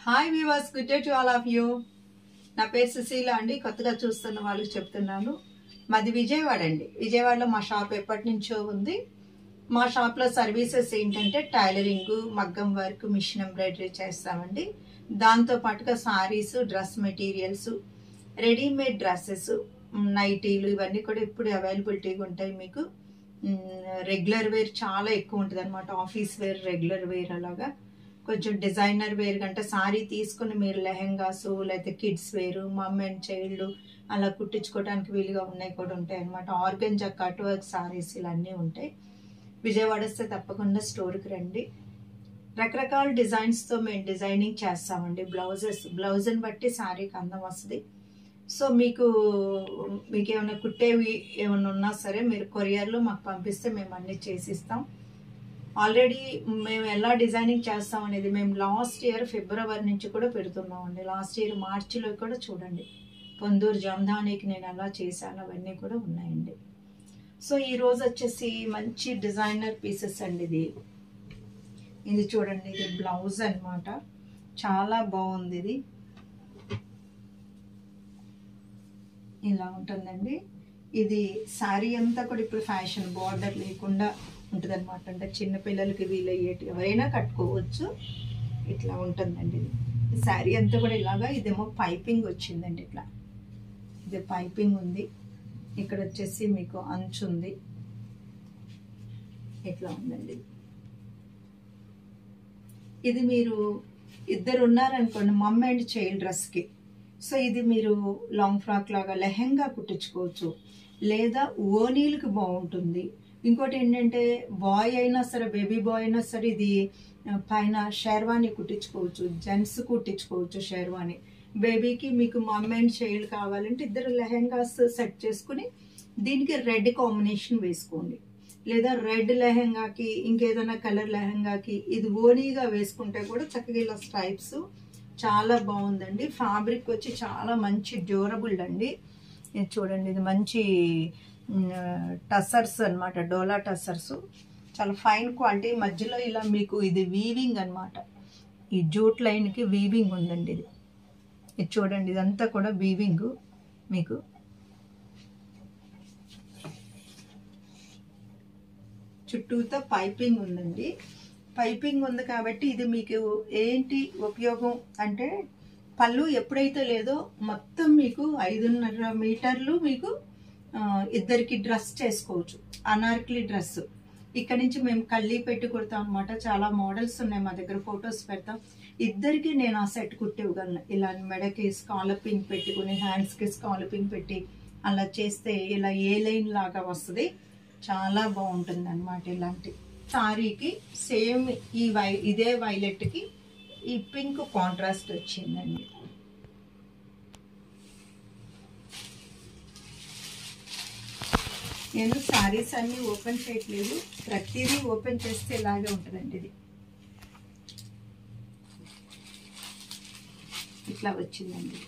Hi viewers, good day to all of you. నా పేరు సుశీల అండి. కొత్తగా చూస్తున్న వాళ్ళకి చెప్తున్నాను, మాది విజయవాడ అండి. విజయవాడలో మా షాప్ ఎప్పటి నుంచో ఉంది. మా షాప్లో సర్వీసెస్ ఏంటంటే టైలరింగ్, మగ్గం వర్క్, మిషన్ ఎంబ్రాయిడరీ చేస్తామండి. దాంతో పాటుగా saris, dress materials, readymade dresses, నైటీలు ఇవన్నీ కూడా ఇప్పుడు అవైలబిలిటీగా ఉంటాయి. మీకు రెగ్యులర్ వేర్ చాలా ఎక్కువ ఉంటుంది అనమాట. ఆఫీస్ వేర్, రెగ్యులర్ వేర్, అలాగా కొంచెం డిజైనర్ వేర్ కంటే సారీ తీసుకుని మీరు లెహెంగాస్, లేకపోతే కిడ్స్ వేరు, మమ్ అండ్ చైల్డ్ అలా కుట్టించుకోవడానికి వీలుగా ఉన్నాయి కూడా ఉంటాయి అనమాట. ఆర్గంజా, కట్ వర్క్ సారీస్ ఇలా అన్నీ ఉంటాయి. విజయవాడ వస్తే తప్పకుండా స్టోర్కి రండి. రకరకాల డిజైన్స్తో మేము డిజైనింగ్ చేస్తామండి. బ్లౌజ్ని బట్టి శారీకి అందం వస్తుంది. సో మీకు ఏమైనా కుట్టేవి ఏమైనా ఉన్నా సరే మీరు కొరియర్లో మాకు పంపిస్తే మేము అన్నీ చేసిస్తాం. ఆల్రెడీ మేము ఎలా డిజైనింగ్ చేస్తాం అనేది మేము లాస్ట్ ఇయర్ ఫిబ్రవరి నుంచి కూడా పెడుతున్నామండి. లాస్ట్ ఇయర్ మార్చిలో కూడా చూడండి, పొందూరు జమదానికి నేను ఎలా చేశాను అవన్నీ కూడా ఉన్నాయండి. సో ఈరోజు వచ్చేసి మంచి డిజైనర్ పీసెస్ అండి. ఇది చూడండి, ఇది బ్లౌజ్ అనమాట. చాలా బాగుంది. ఇది ఇలా ఉంటుందండి. ఇది శారీ అంతా కూడా ఇప్పుడు ఫ్యాషన్, బార్డర్ లేకుండా ఉంటుంది అనమాట. అంటే చిన్నపిల్లలకి వీలయ్యేటి ఎవరైనా కట్టుకోవచ్చు. ఇట్లా ఉంటుందండి. ఇది శారీ అంతా కూడా ఇలాగా. ఇదేమో పైపింగ్ వచ్చిందండి. ఇట్లా ఇది పైపింగ్ ఉంది. ఇక్కడ వచ్చేసి మీకు అంచు ఉంది. ఇట్లా ఉందండి. ఇది మీరు ఇద్దరు ఉన్నారనుకోండి, మమ్ అండ్ చైల్డ్ డ్రెస్కి. సో ఇది మీరు లాంగ్ ఫ్రాక్ లాగా లెహెంగా కుట్టించుకోవచ్చు, లేదా ఓనీలకి బాగుంటుంది. ఇంకోటి ఏంటంటే బాయ్ అయినా సరే, బేబీ బాయ్ అయినా సరే ఇది పైన షేర్వాణి కుట్టించుకోవచ్చు, జెంట్స్ కుట్టించుకోవచ్చు షేర్వాణి. బేబీకి మీకు మమ్ అండ్ చైల్డ్ కావాలంటే ఇద్దరు లెహెంగాస్ సెట్ చేసుకుని దీనికి రెడ్ కాంబినేషన్ వేసుకోండి, లేదా రెడ్ లెహెంగాకి ఇంకేదైనా కలర్ లెహెంగాకి ఇది ఓనీగా వేసుకుంటే కూడా చక్కగా ఇలా స్ట్రైప్స్ చాలా బాగుందండి. ఫ్యాబ్రిక్ వచ్చి చాలా మంచి డ్యూరబుల్ అండి. ఇది చూడండి, ఇది మంచి టసర్స్ అనమాట, డోలా టసర్స్, చాలా ఫైన్ క్వాలిటీ. మధ్యలో ఇలా మీకు ఇది వీవింగ్ అనమాట. ఈ జూట్ లైన్కి వీవింగ్ ఉందండి. ఇది చూడండి, ఇదంతా కూడా వీవింగ్. మీకు చుట్టూతో పైపింగ్ ఉందండి. పైపింగ్ ఉంది కాబట్టి ఇది మీకు ఏంటి ఉపయోగం అంటే, పళ్ళు ఎప్పుడైతే లేదో మొత్తం మీకు 5.5 మీటర్లు మీకు ఇద్దరికి డ్రెస్ చేసుకోవచ్చు. అనార్కలి డ్రెస్. ఇక్కడ నుంచి మేము కళ్ళీ పెట్టి కుడతాం అనమాట. చాలా మోడల్స్ ఉన్నాయి మా దగ్గర, ఫొటోస్ పెడతాం. ఇద్దరికి నేను ఆ సెట్ కుట్టివ్వగలను. ఇలా మెడకి స్కాలపింగ్ పెట్టుకుని, హ్యాండ్స్కి స్కాలపింగ్ పెట్టి అలా చేస్తే ఇలా ఏ లైన్ లాగా వస్తుంది. చాలా బాగుంటుంది అనమాట. ఇలాంటి సారీకి సేమ్ ఇదే వైలెట్కి ఈ పింక్ కాంట్రాస్ట్ వచ్చిందండి. నేను సారీస్ అన్ని ఓపెన్ చేయట్లేదు, ప్రతిదీ ఓపెన్ చేస్తే ఇలాగే ఉంటుందండి. ఇది ఇట్లా వచ్చిందండి.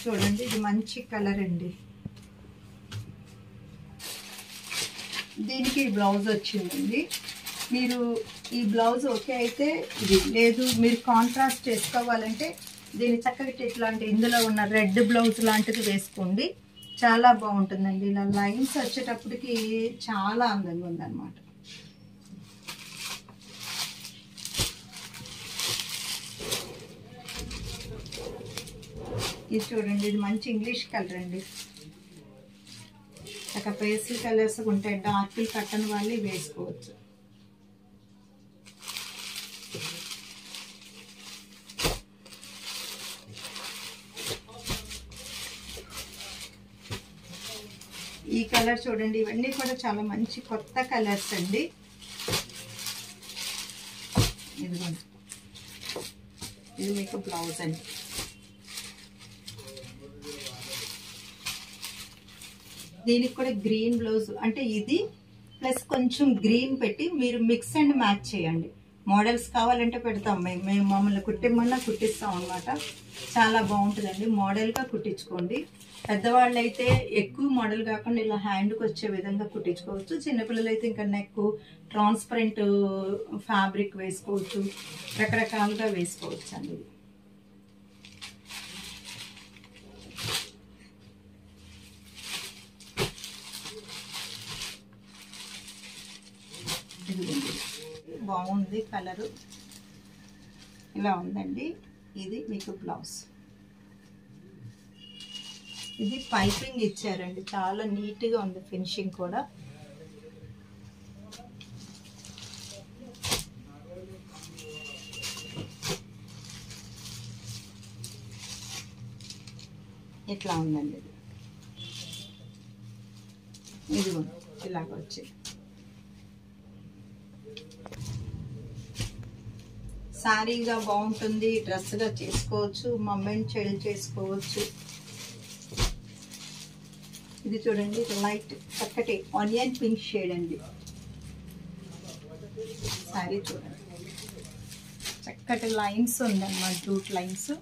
చూడండి, ఇది మంచి కలర్ అండి. దీనికి బ్లౌజ్ వచ్చిందండి. మీరు ఈ బ్లౌజ్ ఓకే అయితే ఇది, లేదు మీరు కాంట్రాస్ట్ చేసుకోవాలంటే దీన్ని చక్కగా ఇట్లాంటి ఇందులో ఉన్న రెడ్ బ్లౌజ్ లాంటిది వేసుకోండి. చాలా బాగుంటుందండి. ఇలా లైన్స్ వచ్చేటప్పటికి చాలా అందంగా ఉందన్నమాట. ఇది చూడండి, ఇది మంచి ఇంగ్లీష్ కలర్ అండి. ఒక పేస్టల్ కలర్స్ ఉంటాయి, డార్క్ కట్టన్ వాళ్ళు వేసుకోవచ్చు. ఈ కలర్ చూడండి, ఇవన్నీ కూడా చాలా మంచి కొత్త కలర్స్ అండి. ఇదిగోండి, ఇది మీకు బ్లౌజ్ అండి. దీనికి కూడా గ్రీన్ బ్లౌజ్, అంటే ఇది ప్లస్ కొంచెం గ్రీన్ పెట్టి మీరు మిక్స్ అండ్ మ్యాచ్ చేయండి. మోడల్స్ కావాలంటే పెడతాం, మేము మమ్మల్ని కుట్టిమ్మన్నా కుట్టిస్తాం అనమాట. చాలా బాగుంటుందండి. మోడల్గా కుట్టించుకోండి. పెద్దవాళ్ళు అయితే ఎక్కువ మోడల్ కాకుండా ఇలా హ్యాండ్కి వచ్చే విధంగా కుట్టించుకోవచ్చు. చిన్నపిల్లలు అయితే ఇంకా నెక్ ట్రాన్స్పరెంట్ ఫ్యాబ్రిక్ వేసుకోవచ్చు, రకరకాలుగా వేసుకోవచ్చు అండి. బాగుంది కలరు, ఇలా ఉందండి. ఇది మీకు బ్లౌజ్. ఇది పైపింగ్ ఇచ్చారండి, చాలా నీట్గా ఉంది ఫినిషింగ్ కూడా. ఇట్లా ఉందండి. ఇది ఇలాగ వచ్చింది. శారీగా బాగుంటుంది, డ్రెస్గా చేసుకోవచ్చు, మమ్ అండ్ చైల్డ్ చేసుకోవచ్చు. ఇది చూడండి, లైట్ చక్కటి ఆనియన్ పింక్ షేడ్ అండి. శారీ చూడండి, చక్కటి లైన్స్ ఉందన్నమాట, జూట్ లైన్స్.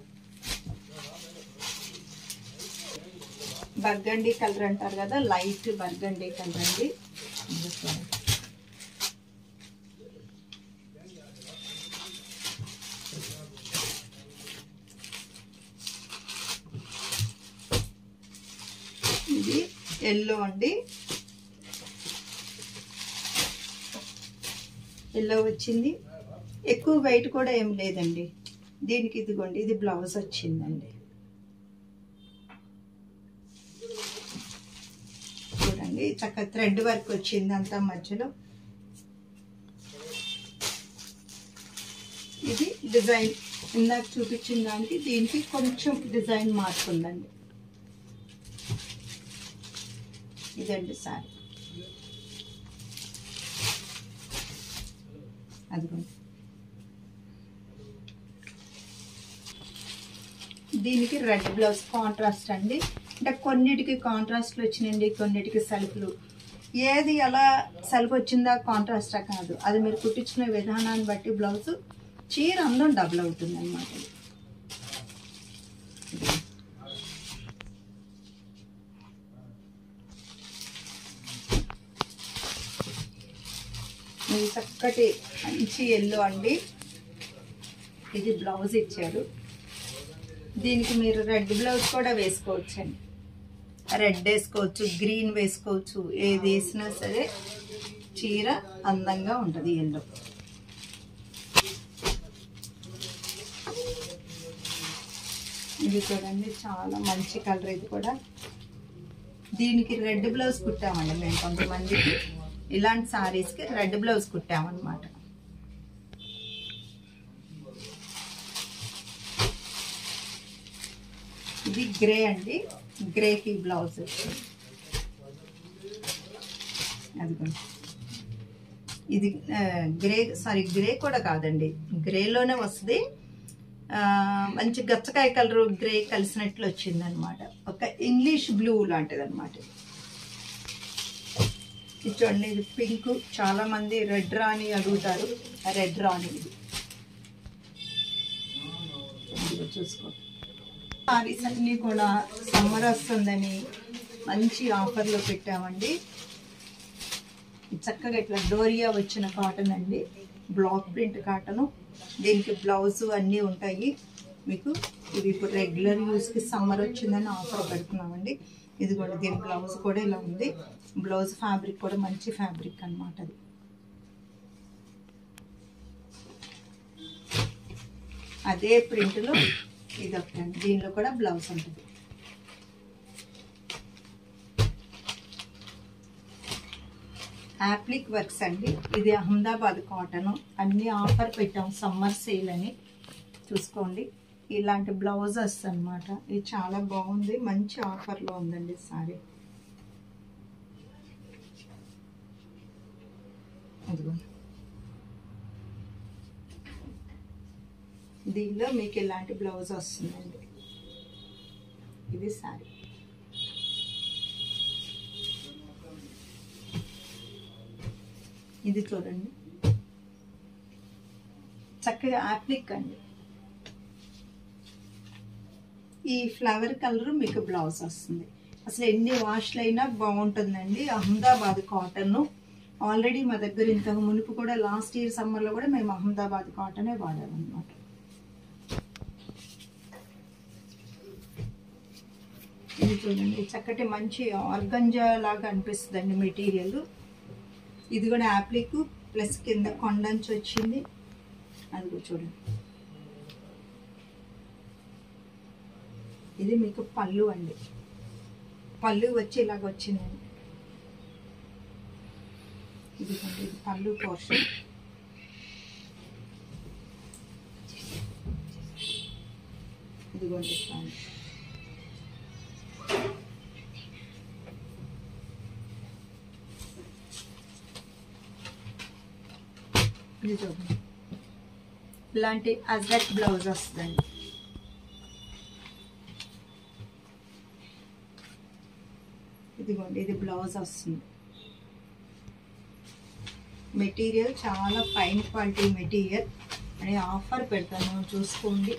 బర్గండీ కలర్ అంటారు కదా, లైట్ బర్గండీ కలర్ అండి. ఇది ఎల్లో అండి, ఎల్లో వచ్చింది. ఎక్కువ వెయిట్ కూడా ఏం లేదండి దీనికి. ఇదిగోండి, ఇది బ్లౌజ్ వచ్చిందండి. చూడండి, చక్కగా థ్రెడ్ వర్క్ వచ్చింది అంతా మధ్యలో. ఇది డిజైన్ ఇందాక చూపించిన దానికి దీనికి కొంచెం డిజైన్ మార్పు ఉందండి. ఇదండి సారీ. అదిగోండి, దీనికి రెడ్ బ్లౌజ్ కాంట్రాస్ట్ అండి. అంటే కొన్నిటికి కాంట్రాస్ట్లు వచ్చినాయండి, కొన్నిటికి సెల్ఫ్లు. ఏది ఎలా సెల్ఫ్ వచ్చిందా కాంట్రాస్టా కాదు, అది మీరు కుట్టించుకునే విధానాన్ని బట్టి బ్లౌజ్ చీర అందం డబుల్ అవుతుంది అన్నమాట. ఇది చక్కటి మంచి ఎల్లో అండి. ఇది బ్లౌజ్ ఇచ్చారు. దీనికి మీరు రెడ్ బ్లౌజ్ కూడా వేసుకోవచ్చు అండి. రెడ్ వేసుకోవచ్చు, గ్రీన్ వేసుకోవచ్చు, ఏది వేసినా సరే చీర అందంగా ఉంటుంది. ఎల్లో ఇది చూడండి, చాలా మంచి కలర్. ఇది కూడా దీనికి రెడ్ బ్లౌజ్ కుట్టామండి మేము. కొంతమందికి ఇలాంటి సారీస్కి రెడ్ బ్లౌజ్ కుట్టామన్నమాట. ఇది గ్రే అండి, గ్రేకి బ్లౌజ్ వచ్చింది. అదిగోండి, ఇది గ్రే కూడా కాదండి, గ్రేలోనే వస్తుంది. మంచి గచ్చకాయ కలర్ గ్రే కలిసినట్లు వచ్చింది అనమాట. ఒక ఇంగ్లీష్ బ్లూ లాంటిది అనమాట. ఇది చూడండి, ఇది పింక్. చాలా మంది రెడ్ రాణి అడుగుతారు, రెడ్ రాణి. ఇది చూసుకో. సారీస్ అన్నీ కూడా సమ్మర్ వస్తుందని మంచి ఆఫర్లో పెట్టామండి. చక్కగా ఇట్లా డోరియా వచ్చిన కాటన్ అండి, బ్లాక్ ప్రింట్ కాటను. దీనికి బ్లౌజ్ అన్నీ ఉంటాయి మీకు. ఇది ఇప్పుడు రెగ్యులర్ యూస్కి సమ్మర్ వచ్చిందని ఆఫర్ పెడుతున్నామండి. ఇది కూడా దీని బ్లౌజ్ కూడా ఇలా ఉంది. బ్లౌజ్ ఫ్యాబ్రిక్ కూడా మంచి ఫ్యాబ్రిక్ అన్నమాట. అది అదే ప్రింట్లో ఇది ఒకటండి, దీనిలో కూడా బ్లౌజ్ ఉంటుంది. యాప్లిక్ వర్క్స్ అండి. ఇది అహ్మదాబాద్ కాటన్. అన్ని ఆఫర్ పెట్టాం సమ్మర్ సేల్ అని, చూసుకోండి. ఇలాంటి బ్లౌజెస్ అన్నమాట. ఇది చాలా బాగుంది, మంచి ఆఫర్లో ఉందండి సారీ. అదిగోండి, దీనిలో మీకు ఇలాంటి బ్లౌజ్ వస్తుందండి. ఇది సారీ. ఇది చూడండి, చక్కగా యాప్లిక్ అండి. ఈ ఫ్లవర్ కలర్ మీకు బ్లౌజ్ వస్తుంది. అసలు ఎన్ని వాష్లు అయినా బాగుంటుందండి. అహ్మదాబాద్ కాటన్ ఆల్రెడీ మా దగ్గర ఇంతకు మునుపు కూడా లాస్ట్ ఇయర్ సమ్మర్లో కూడా మేము అహ్మదాబాద్ కాటనే వాడామన్నమాట. ఇది చూడండి, చక్కటి మంచి ఆర్గంజా లాగా అనిపిస్తుందండి మెటీరియల్. ఇది కూడా యాప్లిక్ ప్లస్ కింద కొండంచి వచ్చింది. అది చూడండి, ఇది మీకు పళ్ళు అండి. పళ్ళు వచ్చి ఇలాగ వచ్చిందండి. ఇదిగోండి, ఇది పళ్ళు పోర్షన్. ఇదిగోండి ఇది చూడండి, ఇలాంటి అజ్రక్ బ్లౌజ్ వస్తుందండి. ఇదిగోండి, ఇది బ్లౌజ్ వస్తుంది. మెటీరియల్ చాలా ఫైన్ క్వాలిటీ మెటీరియల్ అని ఆఫర్ పెడతాను, చూసుకోండి.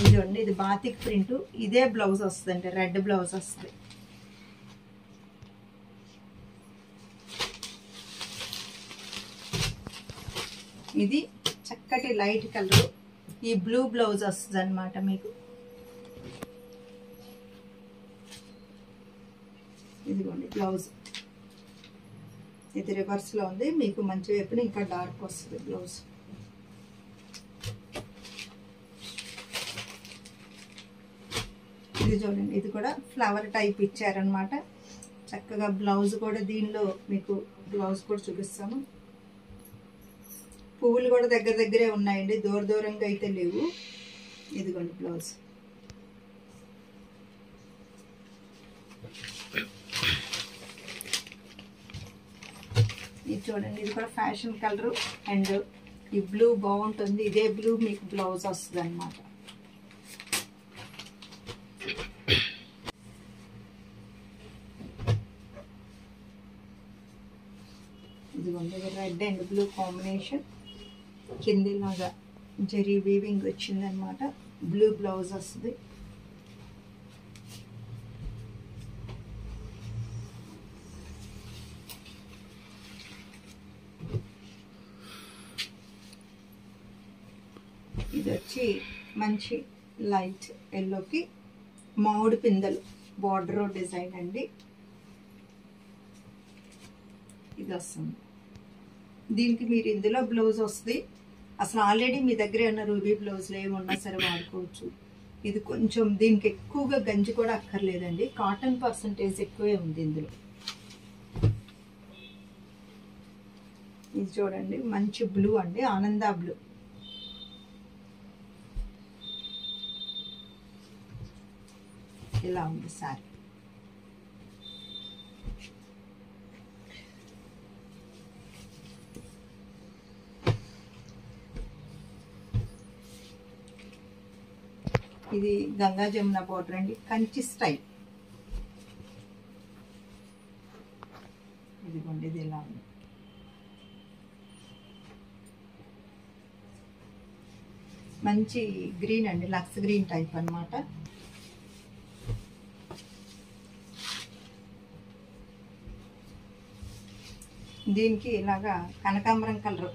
ఇదిగోండి, ఇది బాతిక్ ప్రింట్. ఇదే బ్లౌజ్ వస్తుందండి, రెడ్ బ్లౌజ్ వస్తుంది. ఇది చక్కటి లైట్ కలర్. ఈ బ్లూ బ్లౌజ్ వస్తుంది అన్నమాట మీకు. ఇదిగోండి బ్లౌజ్, ఇది రివర్స్ లో ఉంది. మీకు మంచి వైపున ఇంకా డార్క్ వస్తుంది బ్లౌజ్. ఇది చూడండి, ఇది కూడా ఫ్లవర్ టైప్ ఇచ్చారనమాట. చక్కగా బ్లౌజ్ కూడా దీనిలో మీకు బ్లౌజ్ కూడా చూపిస్తాను. పువ్వులు కూడా దగ్గర దగ్గరే ఉన్నాయండి, దూర దూరంగా అయితే లేవు. ఇదిగోండి బ్లౌజ్. ఇది చూడండి, ఇది కూడా ఫ్యాషన్ కలర్ అండ్ ఈ బ్లూ బాగుంటుంది. ఇదే బ్లూ మీకు బ్లౌజ్ వస్తుంది అన్నమాట. ఇదిగోండి, ఇది రెడ్ అండ్ బ్లూ కాంబినేషన్. కిందిలాగా జరీ వీవింగ్ వచ్చింది అనమాట. బ్లూ బ్లౌజ్ వస్తుంది. ఇది వచ్చి మంచి లైట్ ఎల్లోకి మామిడి పిందెలు బార్డర్ డిజైన్ అండి. ఇది వస్తుంది. దీనికి మీరు ఇందులో బ్లౌజ్ వస్తుంది. అసలు ఆల్రెడీ మీ దగ్గర ఉన్న రూబీ బ్లౌజ్లు ఏమున్నా సరే వాడుకోవచ్చు. ఇది కొంచెం దీనికి ఎక్కువగా గంజి కూడా అక్కర్లేదండి, కాటన్ పర్సంటేజ్ ఎక్కువే ఉంది ఇందులో. ఇది చూడండి, మంచి బ్లూ అండి, ఆనంద బ్లూ. ఇలా ఉంది సారీ. ఇది గంగా జమున బోర్డర్ అండి, కంచి స్టైల్. ఇదిగోండి, ఇది ఇలా ఉంది. మంచి గ్రీన్ అండి, లక్స్ గ్రీన్ టైప్ అన్నమాట. దీనికి ఇలాగా కనకాంబరం కలర్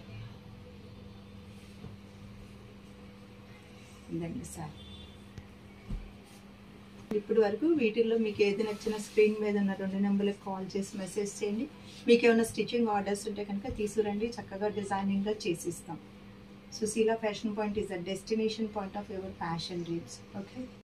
ఇదండి సార్. ఇప్పటి వరకు వీటిల్లో మీకు ఏది నచ్చిన స్క్రీన్ మీద ఉన్న 2 నెంబర్లకు కాల్ చేసి మెసేజ్ చేయండి. మీకు ఏమైనా స్టిచ్చింగ్ ఆర్డర్స్ ఉంటే కనుక తీసుకురండి, చక్కగా డిజైనింగ్గా చేసిస్తాం. Sushila fashion point is a destination point of your fashion dreams. Okay.